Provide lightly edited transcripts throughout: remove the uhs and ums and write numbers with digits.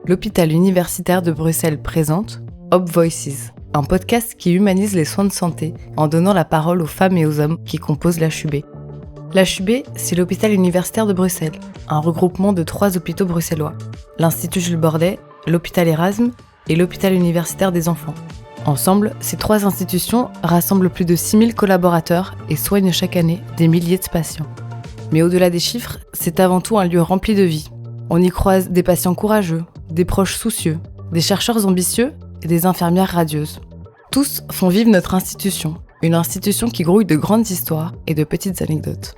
l'hôpital universitaire de Bruxelles présente Hope Voices, un podcast qui humanise les soins de santé en donnant la parole aux femmes et aux hommes qui composent l'HUB. L'HUB, c'est l'hôpital universitaire de Bruxelles, un regroupement de 3 hôpitaux bruxellois, l'Institut Jules Bordet, l'hôpital Erasme et l'hôpital universitaire des enfants. Ensemble, ces 3 institutions rassemblent plus de 6000 collaborateurs et soignent chaque année des milliers de patients. Mais au-delà des chiffres, c'est avant tout un lieu rempli de vie. On y croise des patients courageux, des proches soucieux, des chercheurs ambitieux et des infirmières radieuses. Tous font vivre notre institution, une institution qui grouille de grandes histoires et de petites anecdotes.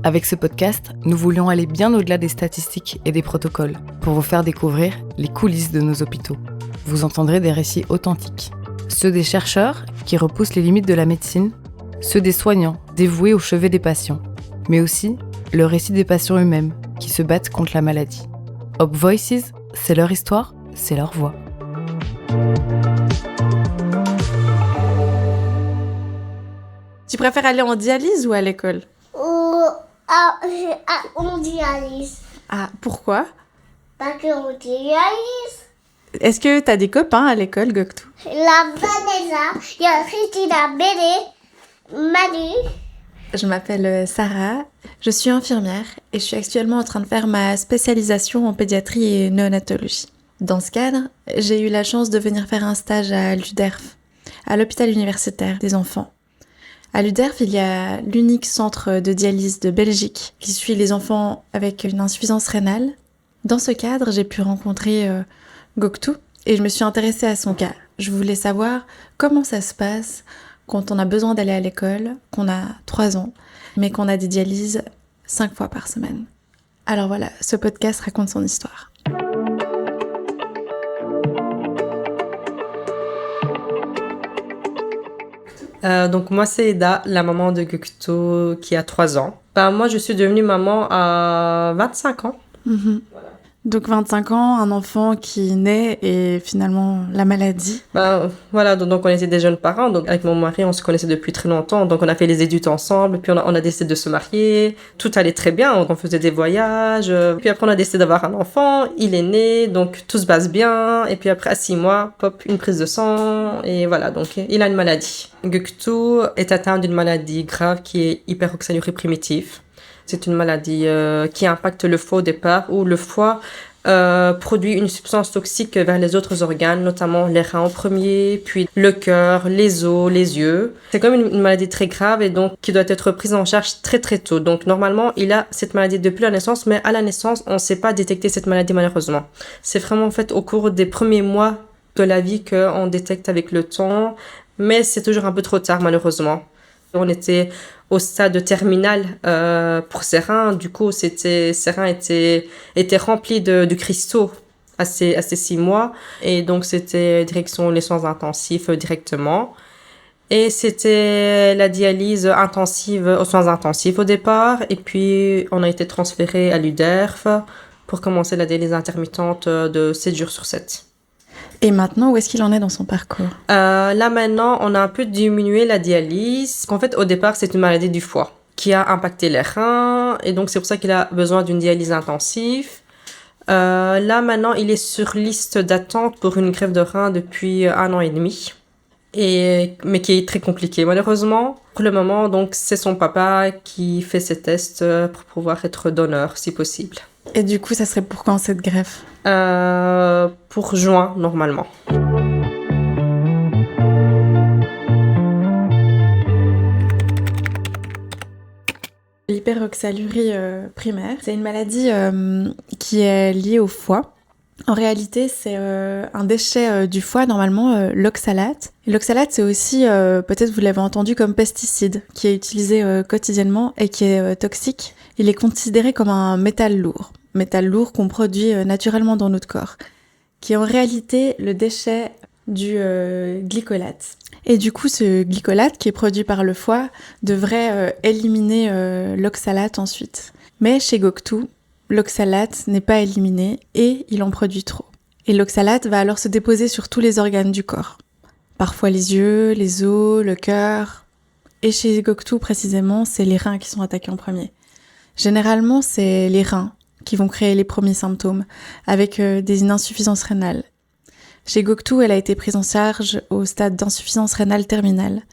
Avec ce podcast, nous voulions aller bien au-delà des statistiques et des protocoles pour vous faire découvrir les coulisses de nos hôpitaux. Vous entendrez des récits authentiques. Ceux des chercheurs qui repoussent les limites de la médecine, ceux des soignants dévoués au chevet des patients, mais aussi le récit des patients eux-mêmes qui se battent contre la maladie. Hope Voices, c'est leur histoire, c'est leur voix. Tu préfères aller en dialyse ou à l'école ? En dialyse. Ah, pourquoi ? Parce qu'on dialyse. Est-ce que t'as des copains à l'école, Goktu ? La Vanessa, il y a Christina Bélé, Manu. Je m'appelle Sarah, je suis infirmière et je suis actuellement en train de faire ma spécialisation en pédiatrie et néonatologie. Dans ce cadre, j'ai eu la chance de venir faire un stage à l'UDERF, à l'hôpital universitaire des enfants. À l'UDERF, il y a l'unique centre de dialyse de Belgique qui suit les enfants avec une insuffisance rénale. Dans ce cadre, j'ai pu rencontrer Goktu et je me suis intéressée à son cas. Je voulais savoir comment ça se passe quand on a besoin d'aller à l'école, qu'on a 3 ans, mais qu'on a des dialyses 5 fois par semaine. Alors voilà, ce podcast raconte son histoire. Donc moi c'est Eda, la maman de Goktu qui a 3 ans. Moi je suis devenue maman à 25 ans. Mm-hmm. Voilà. Donc 25 ans, un enfant qui naît et finalement la maladie. Voilà, donc on était des jeunes parents. Donc avec mon mari, on se connaissait depuis très longtemps. Donc on a fait les études ensemble. Puis on a décidé de se marier. Tout allait très bien. On faisait des voyages. Puis après on a décidé d'avoir un enfant. Il est né, donc tout se passe bien. Et puis après à 6 mois, pop, une prise de sang. Et voilà, donc il a une maladie. Goktu est atteint d'une maladie grave qui est hyperoxalurie primitive. C'est une maladie qui impacte le foie au départ, où le foie produit une substance toxique vers les autres organes, notamment les reins en premier, puis le cœur, les os, les yeux. C'est quand même une maladie très grave et donc qui doit être prise en charge très très tôt. Donc normalement, il a cette maladie depuis la naissance, mais à la naissance, on ne sait pas détecter cette maladie malheureusement. C'est vraiment en fait au cours des premiers mois de la vie qu'on détecte avec le temps, mais c'est toujours un peu trop tard malheureusement. On était au stade terminal pour ses reins. Du coup, ses reins étaient remplis de cristaux à ces 6 mois. Et donc, c'était direction les soins intensifs directement. Et c'était la dialyse intensive aux soins intensifs au départ. Et puis, on a été transféré à l'UDERF pour commencer la dialyse intermittente de 7 jours sur 7. Et maintenant, où est-ce qu'il en est dans son parcours ? Là maintenant, on a un peu diminué la dialyse. En fait, au départ, c'est une maladie du foie qui a impacté les reins. Et donc, c'est pour ça qu'il a besoin d'une dialyse intensive. Là maintenant, il est sur liste d'attente pour une greffe de rein depuis 1 an et demi. Mais qui est très compliqué. Malheureusement, pour le moment, donc, c'est son papa qui fait ses tests pour pouvoir être donneur, si possible. Et du coup, ça serait pour quand cette greffe ? Pour juin, normalement. L'hyperoxalurie primaire, c'est une maladie qui est liée au foie. En réalité, c'est un déchet du foie, normalement, l'oxalate. Et l'oxalate, c'est aussi, peut-être vous l'avez entendu, comme pesticide, qui est utilisé quotidiennement et qui est toxique. Il est considéré comme un métal lourd qu'on produit naturellement dans notre corps, qui est en réalité le déchet du glycolate. Et du coup, ce glycolate qui est produit par le foie devrait éliminer l'oxalate ensuite. Mais chez Goktu, l'oxalate n'est pas éliminé et il en produit trop. Et l'oxalate va alors se déposer sur tous les organes du corps. Parfois les yeux, les os, le cœur. Et chez Goktu précisément, c'est les reins qui sont attaqués en premier. Généralement, c'est les reins qui vont créer les premiers symptômes, avec une insuffisance rénale. Chez Goktu, elle a été prise en charge au stade d'insuffisance rénale terminale.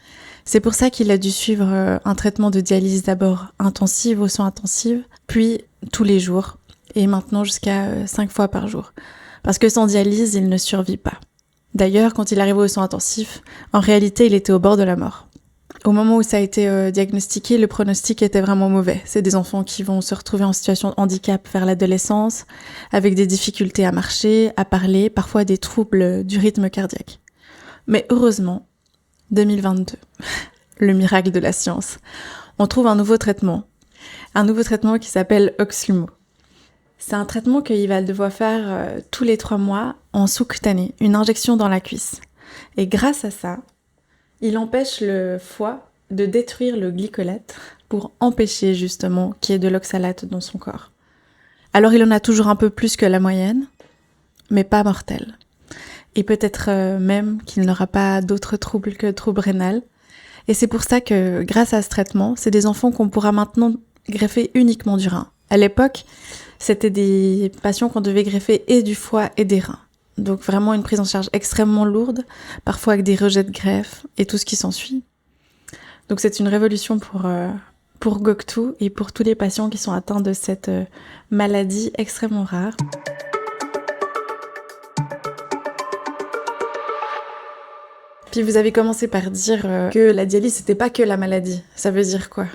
C'est pour ça qu'il a dû suivre un traitement de dialyse d'abord intensive, aux soins intensifs, puis tous les jours, et maintenant jusqu'à 5 fois par jour. Parce que sans dialyse, il ne survit pas. D'ailleurs, quand il arrivait aux soins intensifs, en réalité, il était au bord de la mort. Au moment où ça a été diagnostiqué, le pronostic était vraiment mauvais. C'est des enfants qui vont se retrouver en situation de handicap vers l'adolescence, avec des difficultés à marcher, à parler, parfois des troubles du rythme cardiaque. Mais heureusement, 2022, le miracle de la science, on trouve un nouveau traitement qui s'appelle Oxlumo. C'est un traitement qu'il va devoir faire tous les 3 mois en sous-cutané, une injection dans la cuisse. Et grâce à ça, il empêche le foie de détruire le glycolate pour empêcher justement qu'il y ait de l'oxalate dans son corps. Alors il en a toujours un peu plus que la moyenne, mais pas mortel. Et peut-être même qu'il n'aura pas d'autres troubles que troubles rénals. Et c'est pour ça que grâce à ce traitement, c'est des enfants qu'on pourra maintenant greffer uniquement du rein. À l'époque, c'était des patients qu'on devait greffer et du foie et des reins. Donc vraiment une prise en charge extrêmement lourde, parfois avec des rejets de greffe et tout ce qui s'ensuit. Donc c'est une révolution pour Goktu et pour tous les patients qui sont atteints de cette maladie extrêmement rare. Puis vous avez commencé par dire que la dialyse, c'était pas que la maladie. Ça veut dire quoi ?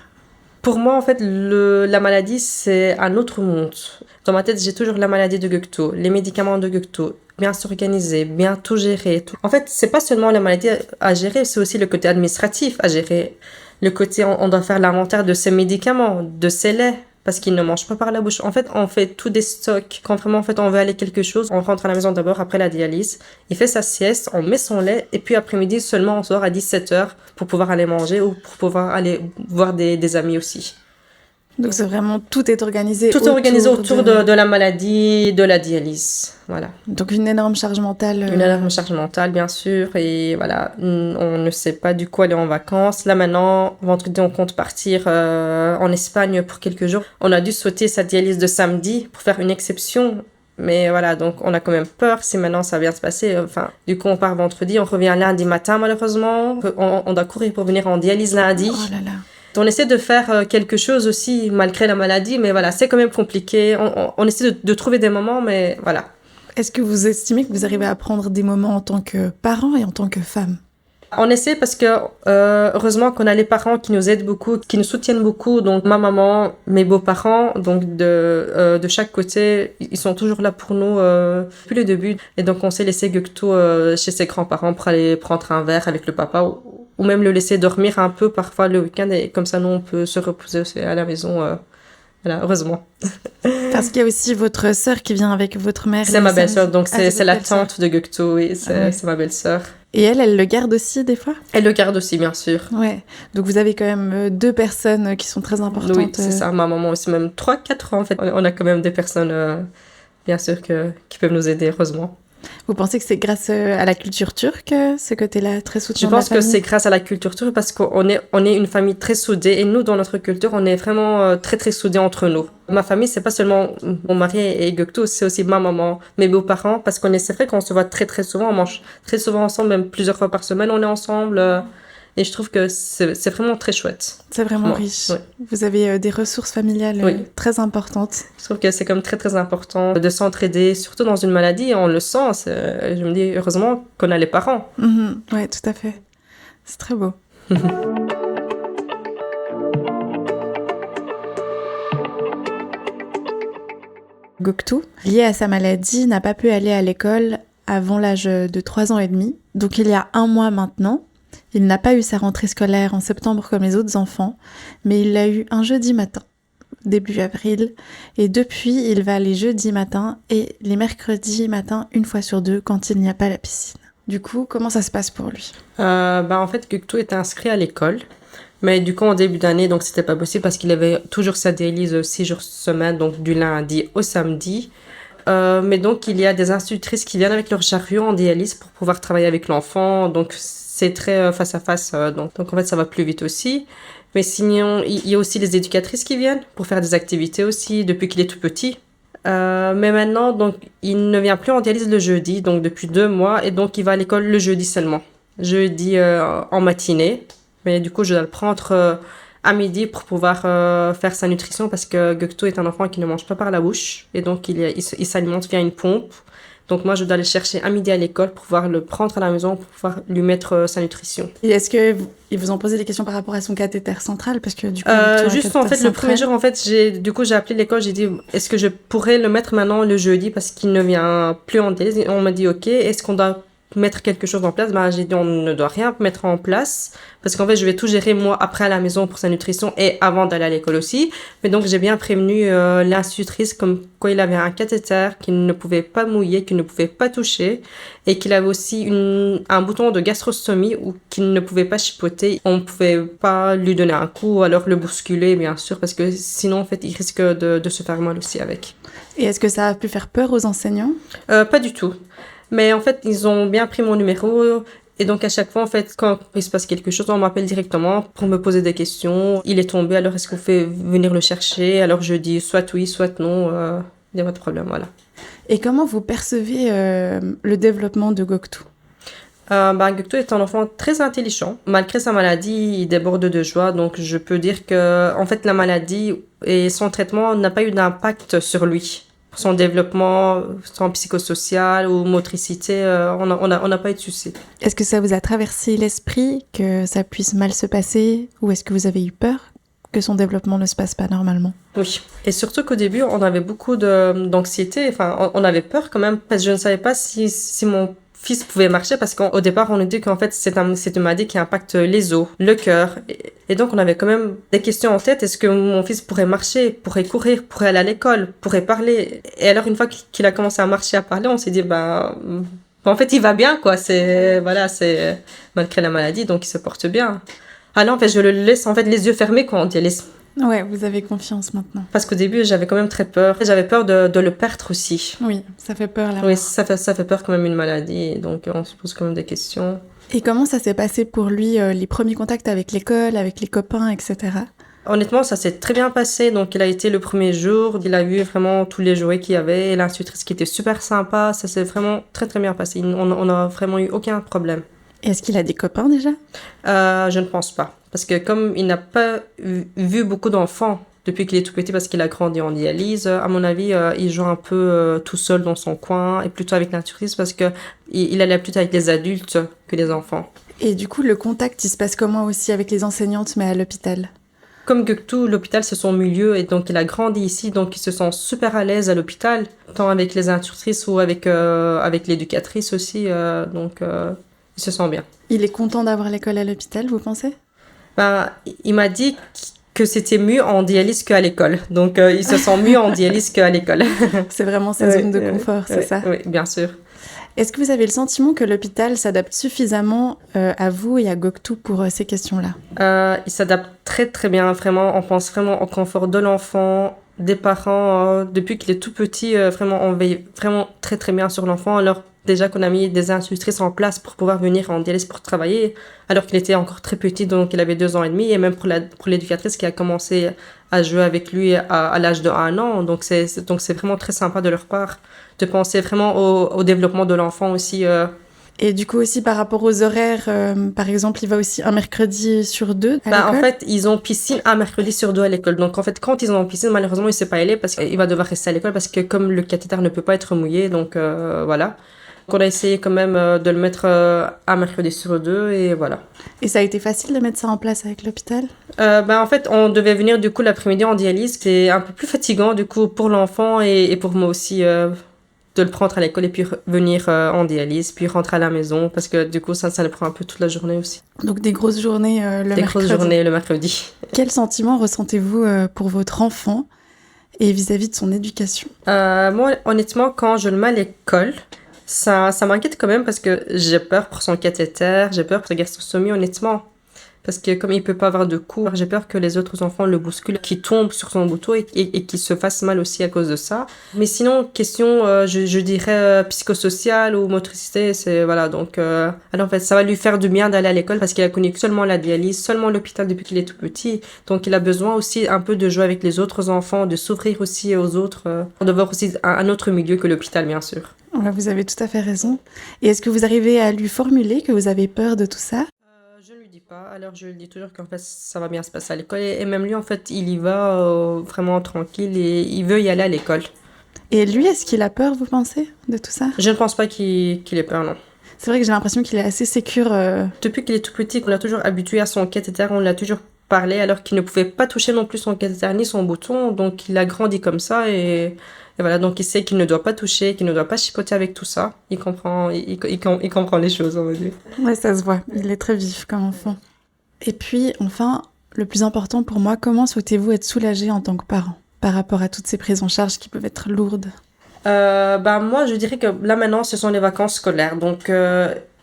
Pour moi, en fait, la maladie, c'est un autre monde. Dans ma tête, j'ai toujours la maladie de Goktu, les médicaments de Goktu, bien s'organiser, bien tout gérer. Tout. En fait, c'est pas seulement la maladie à gérer, c'est aussi le côté administratif à gérer. Le côté, on doit faire l'inventaire de ses médicaments, de ses laits, parce qu'ils ne mangent pas par la bouche. En fait, on fait tout des stocks. Quand vraiment, en fait, on veut aller quelque chose, on rentre à la maison d'abord après la dialyse. Il fait sa sieste, on met son lait, et puis après-midi, seulement on sort à 17h pour pouvoir aller manger ou pour pouvoir aller voir des amis aussi. Donc c'est vraiment, tout est organisé autour de la maladie, de la dialyse, voilà. Donc une énorme charge mentale. Une énorme charge mentale, bien sûr, et voilà, on ne sait pas du coup aller en vacances. Là maintenant, vendredi, on compte partir en Espagne pour quelques jours. On a dû sauter sa dialyse de samedi pour faire une exception. Mais voilà, donc on a quand même peur si maintenant ça vient se passer. Enfin, du coup, on part vendredi, on revient lundi matin, malheureusement. On doit courir pour venir en dialyse lundi. Oh là là. On essaie de faire quelque chose aussi, malgré la maladie, mais voilà, c'est quand même compliqué. On essaie de trouver des moments, mais voilà. Est-ce que vous estimez que vous arrivez à prendre des moments en tant que parent et en tant que femme ? On essaie parce que, heureusement qu'on a les parents qui nous aident beaucoup, qui nous soutiennent beaucoup. Donc, ma maman, mes beaux-parents, donc de chaque côté, ils sont toujours là pour nous depuis le début. Et donc, on s'est laissé Goktu chez ses grands-parents pour aller prendre un verre avec le papa ou même le laisser dormir un peu parfois le week-end. Et comme ça, nous, on peut se reposer aussi à la maison. Voilà, heureusement. Parce qu'il y a aussi votre sœur qui vient avec votre mère. C'est ma belle-sœur, donc c'est la tante de Goktu, oui, c'est ma belle-sœur. Et elle le garde aussi des fois ? Elle le garde aussi, bien sûr. Ouais, donc vous avez quand même 2 personnes qui sont très importantes. Oui, c'est ça, ma maman aussi, même 3-4 ans en fait. On a quand même des personnes, bien sûr, qui peuvent nous aider, heureusement. Vous pensez que c'est grâce à la culture turque, ce côté-là très soutenu? Je pense que c'est grâce à la culture turque parce qu'on est une famille très soudée et nous, dans notre culture, on est vraiment très très soudés entre nous. Ma famille, c'est pas seulement mon mari et Goktu, c'est aussi ma maman, mes beaux-parents, parce c'est vrai qu'on se voit très très souvent, on mange très souvent ensemble, même plusieurs fois par semaine, on est ensemble. Et je trouve que c'est vraiment très chouette. C'est vraiment riche. Oui. Vous avez des ressources familiales très importantes. Je trouve que c'est comme très très important de s'entraider, surtout dans une maladie, on le sent. Je me dis heureusement qu'on a les parents. Oui, tout à fait. C'est très beau. Goktu, lié à sa maladie, n'a pas pu aller à l'école avant l'âge de 3 ans et demi. Donc il y a 1 mois maintenant, il n'a pas eu sa rentrée scolaire en septembre comme les autres enfants, mais il l'a eu un jeudi matin, début avril. Et depuis, il va les jeudis matins et les mercredis matins, 1 fois sur 2, quand il n'y a pas la piscine. Du coup, comment ça se passe pour lui ? En fait, Goktu était inscrit à l'école. Mais du coup, en début d'année, donc c'était pas possible parce qu'il avait toujours sa dialyse 6 jours semaine, donc du lundi au samedi. Mais donc, il y a des institutrices qui viennent avec leur chariot en dialyse pour pouvoir travailler avec l'enfant. Donc, c'est très face à face. Donc, en fait, ça va plus vite aussi. Mais sinon, il y a aussi les éducatrices qui viennent pour faire des activités aussi depuis qu'il est tout petit. Mais maintenant, donc, il ne vient plus en dialyse le jeudi, donc depuis 2 mois, et donc il va à l'école le jeudi seulement. Jeudi en matinée, mais du coup, je dois le prendre à midi pour pouvoir faire sa nutrition parce que Göktuğ est un enfant qui ne mange pas par la bouche, et donc il s'alimente via une pompe. Donc moi, je dois aller chercher à midi à l'école pour pouvoir le prendre à la maison pour pouvoir lui mettre sa nutrition. Et est-ce qu'ils vous ont posé des questions par rapport à son cathéter central? Parce que du coup, juste en fait, le premier jour, en fait, j'ai appelé l'école, j'ai dit, est-ce que je pourrais le mettre maintenant le jeudi parce qu'il ne vient plus en dialyse? On m'a dit, ok, est-ce qu'on doit mettre quelque chose en place? J'ai dit, on ne doit rien mettre en place parce qu'en fait, je vais tout gérer moi après à la maison pour sa nutrition et avant d'aller à l'école aussi. Mais donc, j'ai bien prévenu l'institutrice comme quoi il avait un cathéter qu'il ne pouvait pas mouiller, qu'il ne pouvait pas toucher et qu'il avait aussi un bouton de gastrostomie ou qu'il ne pouvait pas chipoter. On ne pouvait pas lui donner un coup ou alors le bousculer, bien sûr, parce que sinon, en fait, il risque de se faire mal aussi avec. Et est-ce que ça a pu faire peur aux enseignants? Pas du tout. Mais en fait, ils ont bien pris mon numéro. Et donc, à chaque fois, en fait, quand il se passe quelque chose, on m'appelle directement pour me poser des questions. Il est tombé, alors est-ce qu'on fait venir le chercher? Alors, je dis soit oui, soit non. Il n'y a pas de problème, voilà. Et comment vous percevez le développement de Göktuğ? Göktuğ est un enfant très intelligent. Malgré sa maladie, il déborde de joie. Donc, je peux dire que, en fait, la maladie et son traitement n'a pas eu d'impact sur lui. Son développement, son psychosocial ou motricité, on n'a pas eu de soucis. Est-ce que ça vous a traversé l'esprit que ça puisse mal se passer ou est-ce que vous avez eu peur que son développement ne se passe pas normalement? Oui, et surtout qu'au début, on avait beaucoup d'anxiété, enfin, on avait peur quand même parce que je ne savais pas si mon fils pouvait marcher parce qu'au départ, on nous dit qu'en fait, c'est une maladie qui impacte les os, le cœur. Et donc, on avait quand même des questions en tête. Est-ce que mon fils pourrait marcher, pourrait courir, pourrait aller à l'école, pourrait parler? Et alors, une fois qu'il a commencé à marcher, à parler, on s'est dit, en fait, il va bien, quoi. C'est malgré la maladie, donc il se porte bien. Alors, en fait, je le laisse, en fait, les yeux fermés quand on dialyse. Ouais, vous avez confiance maintenant. Parce qu'au début, j'avais quand même très peur. J'avais peur de le perdre aussi. Oui, ça fait peur là. Oui, ça fait peur quand même une maladie. Donc, on se pose quand même des questions. Et comment ça s'est passé pour lui, les premiers contacts avec l'école, avec les copains, etc.? Honnêtement, ça s'est très bien passé. Donc, il a été le premier jour. Il a vu vraiment tous les jouets qu'il y avait. Et l'institutrice qui était super sympa. Ça s'est vraiment très, très bien passé. On n'a vraiment eu aucun problème. Et est-ce qu'il a des copains déjà? Je ne pense pas. Parce que comme il n'a pas vu beaucoup d'enfants depuis qu'il est tout petit parce qu'il a grandi en dialyse, à mon avis, il joue un peu tout seul dans son coin et plutôt avec l'institutrice parce qu'il allait plutôt avec les adultes que les enfants. Et du coup, le contact, il se passe comment aussi avec les enseignantes mais à l'hôpital? Comme Göktuğ, l'hôpital, c'est son milieu et donc il a grandi ici, donc il se sent super à l'aise à l'hôpital, tant avec les institutrices ou avec l'éducatrice aussi, donc il se sent bien. Il est content d'avoir l'école à l'hôpital, vous pensez? Il m'a dit que c'était mieux en dialyse qu'à l'école. Donc, il se sent mieux en dialyse qu'à l'école. C'est vraiment sa zone de confort, c'est ça? Oui, bien sûr. Est-ce que vous avez le sentiment que l'hôpital s'adapte suffisamment à vous et à Göktuğ pour ces questions-là? Il s'adapte très, très bien, vraiment. On pense vraiment au confort de l'enfant, des parents. Depuis qu'il est tout petit, vraiment, on veille vraiment très, très bien sur l'enfant. Alors, déjà qu'on a mis des institutrices en place pour pouvoir venir en dialyse pour travailler, alors qu'il était encore très petit, donc il avait 2 ans et demi, et même pour l'éducatrice qui a commencé à jouer avec lui à l'âge de 1 an. Donc c'est vraiment très sympa de leur part de penser vraiment au développement de l'enfant aussi. Et du coup aussi par rapport aux horaires, par exemple, il va aussi un mercredi sur 2 à l'école? En fait, ils ont piscine un mercredi sur 2 à l'école. Donc en fait, quand ils ont piscine, malheureusement, il ne sait pas y aller parce qu'il va devoir rester à l'école parce que comme le cathéter ne peut pas être mouillé, donc voilà. Donc on a essayé quand même de le mettre un mercredi sur 2 et voilà. Et ça a été facile de mettre ça en place avec l'hôpital? En fait, on devait venir du coup l'après-midi en dialyse. C'est un peu plus fatigant du coup pour l'enfant et pour moi aussi de le prendre à l'école et puis venir en dialyse, puis rentrer à la maison parce que du coup ça le prend un peu toute la journée aussi. Donc des grosses journées le mercredi? Des grosses journées le mercredi. Quel sentiment ressentez-vous pour votre enfant et vis-à-vis de son éducation? Moi, honnêtement, quand je le mets à l'école, ça m'inquiète quand même parce que j'ai peur pour son cathéter, j'ai peur pour sa gastrostomie, honnêtement. parce que comme il peut pas avoir de coups, j'ai peur que les autres enfants le bousculent, qu'il tombe sur son bouton et qu'il se fasse mal aussi à cause de ça. Mais sinon, question, je dirais psychosociale ou motricité, c'est voilà. Donc, alors en fait, ça va lui faire du bien d'aller à l'école parce qu'il a connu seulement la dialyse, seulement l'hôpital depuis qu'il est tout petit. Donc, il a besoin aussi un peu de jouer avec les autres enfants, de s'ouvrir aussi aux autres, de voir aussi un autre milieu que l'hôpital, bien sûr. Ouais, vous avez tout à fait raison. Et est-ce que vous arrivez à lui formuler que vous avez peur de tout ça? Je ne lui dis pas, alors je lui dis toujours qu'en fait ça va bien se passer à l'école et même lui en fait il y va vraiment tranquille et il veut y aller à l'école. Et lui, est-ce qu'il a peur, vous pensez, de tout ça? Je ne pense pas qu'il ait peur, non. C'est vrai que j'ai l'impression qu'il est assez sécure. Depuis qu'il est tout petit, on l'a toujours habitué à son cathéter, on l'a toujours parlé alors qu'il ne pouvait pas toucher non plus son cathéter ni son bouton, donc il a grandi comme ça et voilà, donc il sait qu'il ne doit pas toucher, qu'il ne doit pas chipoter avec tout ça. Il comprend les choses, on va dire. Ouais, ça se voit. Il est très vif comme enfant. Et puis, enfin, le plus important pour moi, comment souhaitez-vous être soulagé en tant que parent par rapport à toutes ces prises en charge qui peuvent être lourdes? Moi, je dirais que là maintenant, ce sont les vacances scolaires. Donc,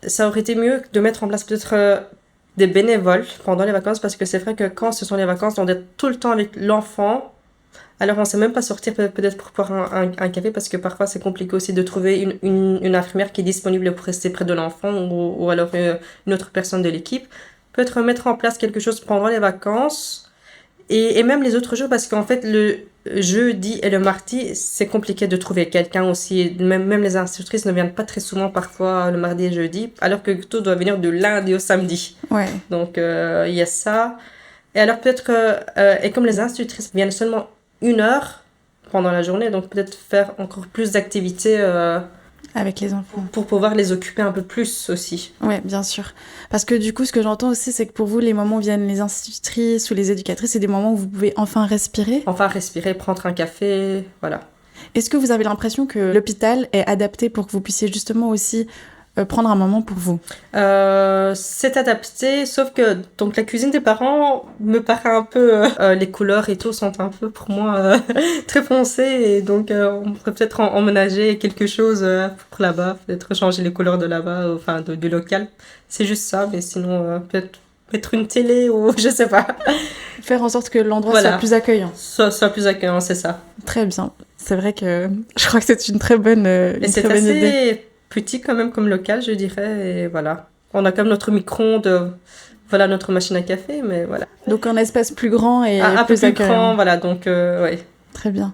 ça aurait été mieux de mettre en place peut-être des bénévoles pendant les vacances parce que c'est vrai que quand ce sont les vacances, on est tout le temps avec l'enfant. Alors, on ne sait même pas sortir peut-être pour boire un café parce que parfois, c'est compliqué aussi de trouver une infirmière qui est disponible pour rester près de l'enfant ou alors une autre personne de l'équipe. Peut-être mettre en place quelque chose pendant les vacances et même les autres jours parce qu'en fait, le jeudi et le mardi, c'est compliqué de trouver quelqu'un aussi. Même les institutrices ne viennent pas très souvent parfois le mardi et jeudi alors que tout doit venir de lundi au samedi. Ouais. Donc, il y a ça. Et alors, peut-être et comme les institutrices viennent seulement 1 heure pendant la journée, donc peut-être faire encore plus d'activités avec les enfants. Pour pouvoir les occuper un peu plus aussi. Oui, bien sûr. Parce que du coup, ce que j'entends aussi, c'est que pour vous, les moments où viennent les institutrices ou les éducatrices, c'est des moments où vous pouvez enfin respirer. Enfin respirer, prendre un café, voilà. Est-ce que vous avez l'impression que l'hôpital est adapté pour que vous puissiez justement aussi prendre un moment pour vous? C'est adapté, sauf que donc la cuisine des parents me paraît un peu... les couleurs et tout sont un peu pour moi très foncées et donc on pourrait peut-être emménager quelque chose pour là-bas, peut-être changer les couleurs de là-bas, enfin du local. C'est juste ça, mais sinon peut-être mettre une télé ou je sais pas. Faire en sorte que l'endroit soit plus accueillant. Soit plus accueillant, c'est ça. Très bien. C'est vrai que je crois que c'est une très bonne idée. Et c'est assez petit quand même comme local, je dirais, et voilà. On a comme notre micro-ondes, voilà notre machine à café, mais voilà. Donc un espace plus grand et un plus peu plus accueillant. grand, voilà, donc ouais. Très bien.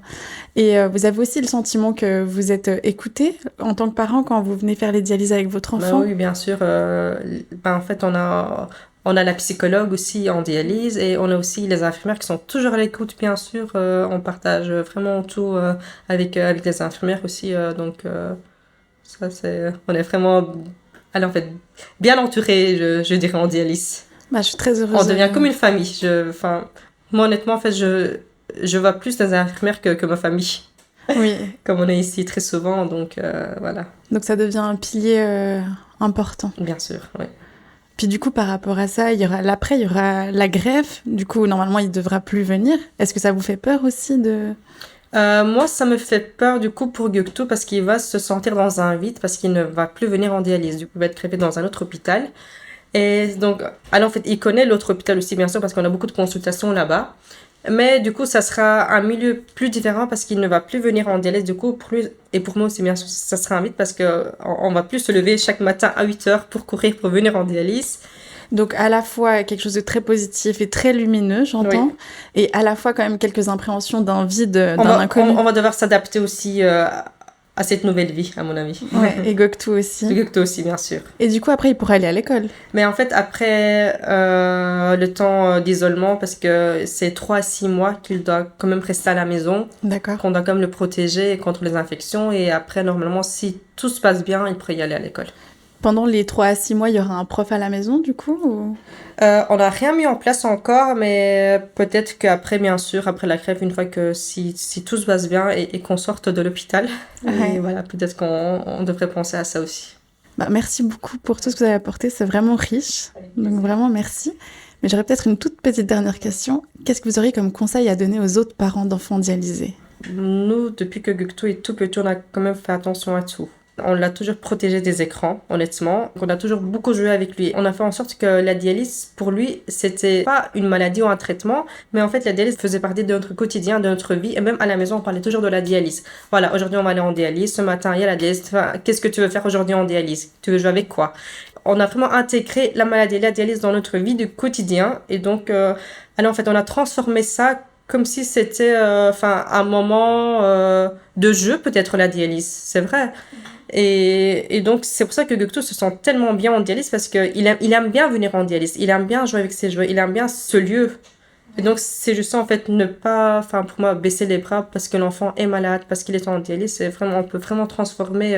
Et vous avez aussi le sentiment que vous êtes écouté en tant que parent quand vous venez faire les dialyses avec votre enfant? Oui, bien sûr. En fait, on a la psychologue aussi en dialyse et on a aussi les infirmières qui sont toujours à l'écoute, bien sûr. On partage vraiment tout avec les infirmières aussi, donc... Ça, on est vraiment, en fait, bien entouré, je dirais, en dialyse. Bah, je suis très heureuse. On devient comme une famille. Moi, honnêtement, en fait, je vois plus des infirmières que ma famille. Oui. Comme on est ici très souvent, donc voilà. Donc ça devient un pilier important. Bien sûr, oui. Puis du coup, par rapport à ça, il y aura la greffe. Du coup, normalement, il ne devra plus venir. Est-ce que ça vous fait peur aussi de... Moi, ça me fait peur du coup pour Göktuğ parce qu'il va se sentir dans un vide parce qu'il ne va plus venir en dialyse. Du coup, il va être greffé dans un autre hôpital. Et donc, alors en fait, il connaît l'autre hôpital aussi, bien sûr, parce qu'on a beaucoup de consultations là-bas. Mais du coup, ça sera un milieu plus différent parce qu'il ne va plus venir en dialyse. Du coup, pour lui et pour moi aussi, bien sûr, ça sera un vide parce qu'on va plus se lever chaque matin à 8 heures pour courir pour venir en dialyse. Donc à la fois quelque chose de très positif et très lumineux, j'entends, oui. Et à la fois quand même quelques appréhensions d'un vide, d'un inconnu. On va devoir s'adapter aussi à cette nouvelle vie, à mon avis. Ouais, et Göktuğ aussi. Göktuğ aussi, bien sûr. Et du coup, après, il pourra aller à l'école. Mais en fait, après le temps d'isolement, parce que c'est 3 à 6 mois qu'il doit quand même rester à la maison. D'accord. Qu'on doit quand même le protéger contre les infections. Et après, normalement, si tout se passe bien, il pourrait y aller à l'école. Pendant les 3 à 6 mois, il y aura un prof à la maison, du coup ou... On n'a rien mis en place encore, mais peut-être qu'après, bien sûr, après la grève, une fois que si tout se passe bien et qu'on sorte de l'hôpital, ouais. Et voilà, peut-être qu'on devrait penser à ça aussi. Bah, merci beaucoup pour tout ce que vous avez apporté, c'est vraiment riche, donc vraiment merci. Mais j'aurais peut-être une toute petite dernière question. Qu'est-ce que vous auriez comme conseil à donner aux autres parents d'enfants dialysés? Nous, depuis que Göktuğ est tout petit, on a quand même fait attention à tout. On l'a toujours protégé des écrans, honnêtement. On a toujours beaucoup joué avec lui. On a fait en sorte que la dialyse, pour lui, c'était pas une maladie ou un traitement, mais en fait, la dialyse faisait partie de notre quotidien, de notre vie. Et même à la maison, on parlait toujours de la dialyse. Voilà, aujourd'hui, on va aller en dialyse. Ce matin, il y a la dialyse. Enfin, qu'est-ce que tu veux faire aujourd'hui en dialyse? Tu veux jouer avec quoi? On a vraiment intégré la maladie et la dialyse dans notre vie du quotidien. Et donc, alors en fait, on a transformé ça comme si c'était un moment de jeu, peut-être la dialyse. C'est vrai. Et donc, c'est pour ça que Göktuğ se sent tellement bien en dialyse parce qu'il aime bien venir en dialyse. Il aime bien jouer avec ses jouets. Il aime bien ce lieu. Et donc, c'est juste ça, en fait, ne pas, pour moi, baisser les bras parce que l'enfant est malade, parce qu'il est en dialyse. C'est vraiment, on peut vraiment transformer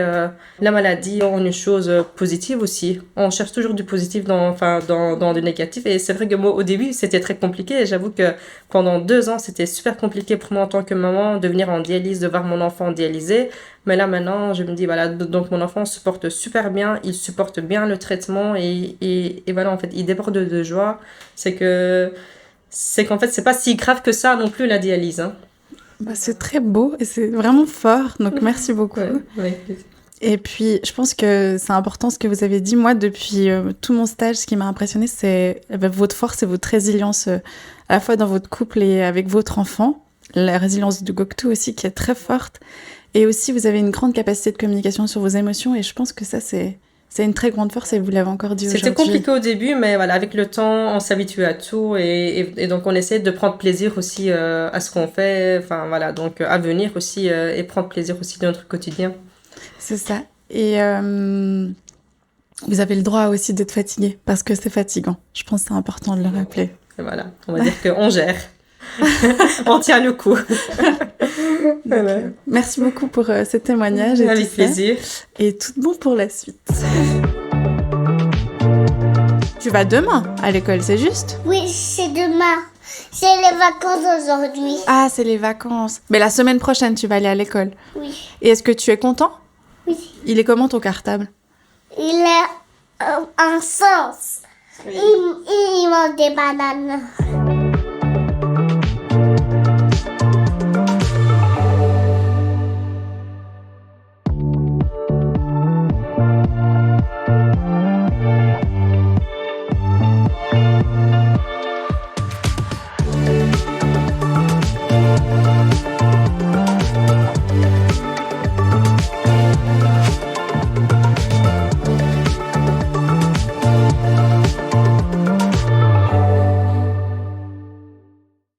la maladie en une chose positive aussi. On cherche toujours du positif dans du négatif. Et c'est vrai que moi, au début, c'était très compliqué. Et j'avoue que pendant 2 ans, c'était super compliqué pour moi en tant que maman de venir en dialyse, de voir mon enfant dialysé. Mais là, maintenant, je me dis, voilà, donc mon enfant se porte super bien, il supporte bien le traitement et voilà, en fait, il déborde de joie. C'est qu'en fait, c'est pas si grave que ça non plus, la dialyse. Hein. Bah, c'est très beau et c'est vraiment fort, donc merci beaucoup. Ouais. Et puis, je pense que c'est important ce que vous avez dit. Moi, depuis tout mon stage, ce qui m'a impressionnée, c'est votre force et votre résilience, à la fois dans votre couple et avec votre enfant. La résilience de Göktuğ aussi, qui est très forte. Et aussi, vous avez une grande capacité de communication sur vos émotions. Et je pense que ça, c'est une très grande force et vous l'avez encore dit aujourd'hui. C'était compliqué au début, mais voilà, avec le temps, on s'habitue à tout. Et donc, on essaie de prendre plaisir aussi à ce qu'on fait. Enfin, voilà, donc à venir aussi et prendre plaisir aussi de notre quotidien. C'est ça. Et vous avez le droit aussi d'être fatigué parce que c'est fatigant. Je pense que c'est important de le rappeler. Et voilà, on va dire qu'on gère. On tient le coup. Voilà. Merci beaucoup pour ce témoignage. Avec plaisir. Et tout bon pour la suite. Tu vas demain à l'école, c'est juste? Oui, c'est demain. C'est les vacances aujourd'hui. Ah, c'est les vacances. Mais la semaine prochaine, tu vas aller à l'école. Oui. Et est-ce que tu es content? Oui. Il est comment ton cartable? Il a un sens. Oui. Il mange des bananes.